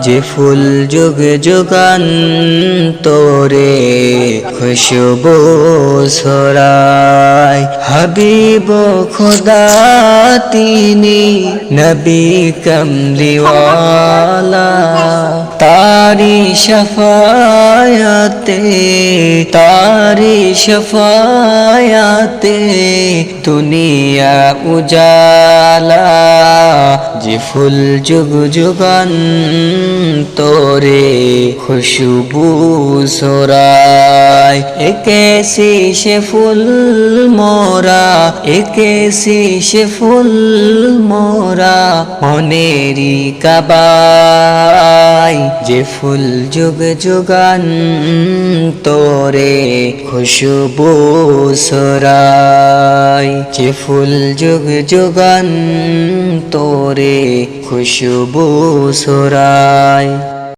যে ফুল যুগ যুগান তোরে খুশবু ছড়ায় হাবিব খোদা তিনি নবী কমলিওয়ালা তারি শফায়াতে দুনিয়া উজালা যে ফুল যুগ যুগান তোরে খুশবু ছড়ায় একেসি সে ফুল মোরা একেসি সে ফুল মোরা মনেরি কাবাই যে ফুল যুগ যুগান তোরে খুশবু ছড়ায় যে ফুল যুগ যুগান তোরে খুশবু ছড়ায়।